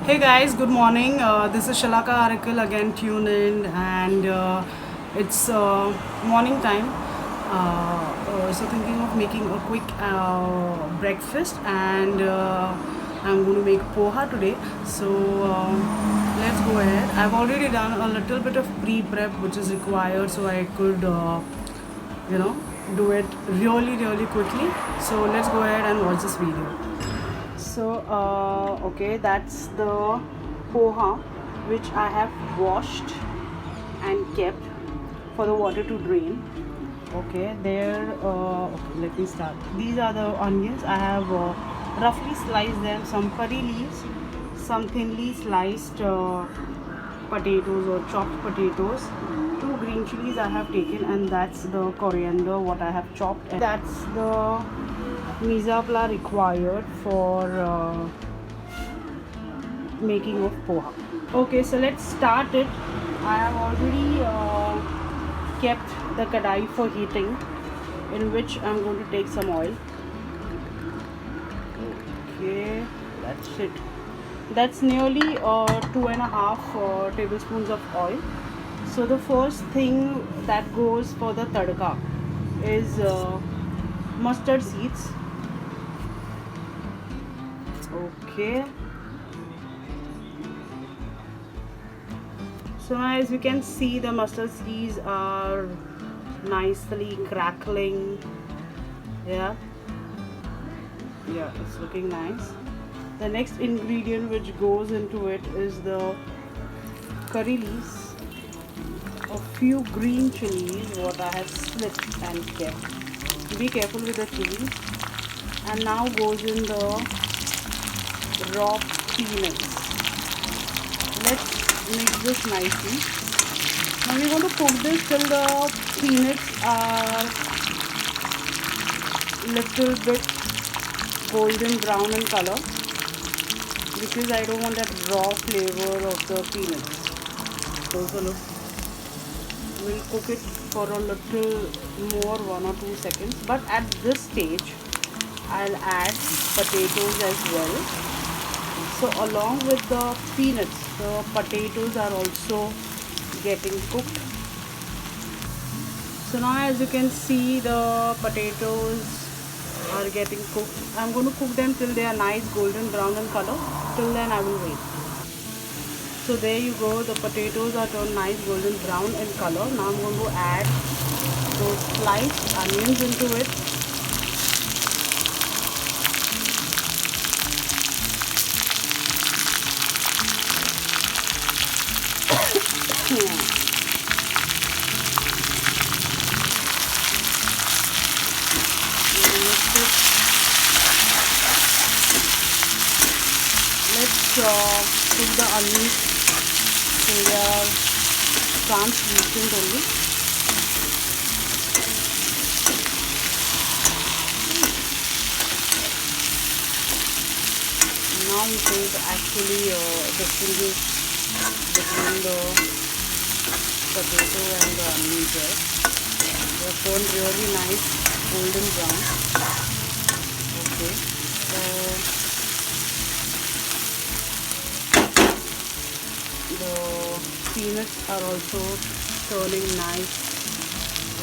Hey guys, good morning. This is Shalaka Article again. Tune in, and it's morning time. So thinking of making a quick breakfast, and I'm going to make poha today. So let's go ahead. I've already done a little bit of pre-prep, which is required, so I could, you know, do it really quickly. So let's go ahead and watch this video. So, okay, that's the poha which I have washed and kept for the water to drain. Okay, okay, let me start. These are the onions. I have roughly sliced them, some curry leaves, some thinly sliced potatoes or chopped potatoes, two green chilies I have taken, and that's the coriander what I have chopped. And that's the misapla required for making of poha. Okay, so let's start it. I have already kept the kadai for heating, in which I'm going to take some oil. Okay, that's it. That's nearly 2.5 tablespoons of oil. So the first thing that goes for the tadka is mustard seeds. Okay, so now as you can see, the mustard seeds are nicely crackling. Yeah, it's looking nice. The next ingredient which goes into it is the curry leaves, a few green chilies what I have slit and kept. Be careful with the chilies. And now goes in the raw peanuts. Let's mix this nicely. Now we're going to cook this till the peanuts are little bit golden brown in color, because I don't want that raw flavor of the peanuts. Also look, we'll cook it for a little more, 1 or 2 seconds. But at this stage, I'll add potatoes as well. So along with the peanuts, the potatoes are also getting cooked. So now as you can see, the potatoes are getting cooked. I'm going to cook them till they are nice golden brown in color. Till then I will wait. So there you go, the potatoes are turned nice golden brown in color. Now I'm going to add those sliced onions into it. Let's cook the onions till they are translucent only. Now we can actually distinguish between the potato and the onions there. They have turned really nice golden brown. Okay, so the peanuts are also turning nice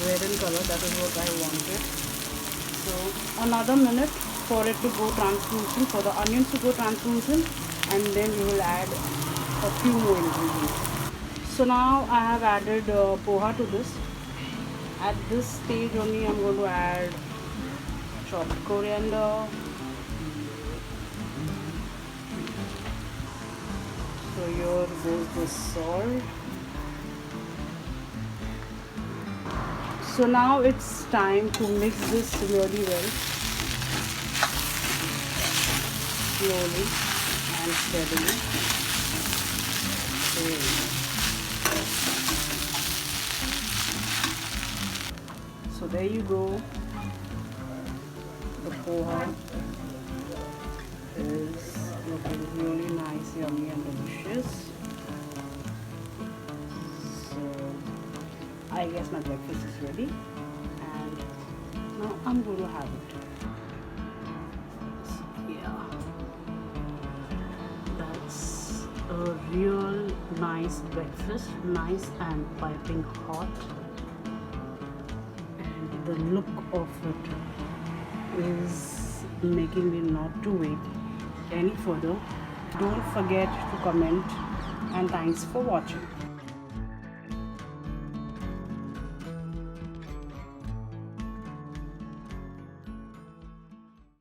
red in color. That is what I wanted. So another minute for it to go translucent, for the onions to go translucent, and then we will add a few more ingredients. So now I have added poha to this. At this stage only I'm going to add chopped coriander. So here goes the salt. So now it's time to mix this really well, slowly and steadily. So there you go. The poha is looking really nice, yummy and delicious. So I guess my breakfast is ready, and now I'm going to have it. So, yeah, that's a real nice breakfast, nice and piping hot, and the look of it is making me not to wait any further. Don't forget to comment, and thanks for watching.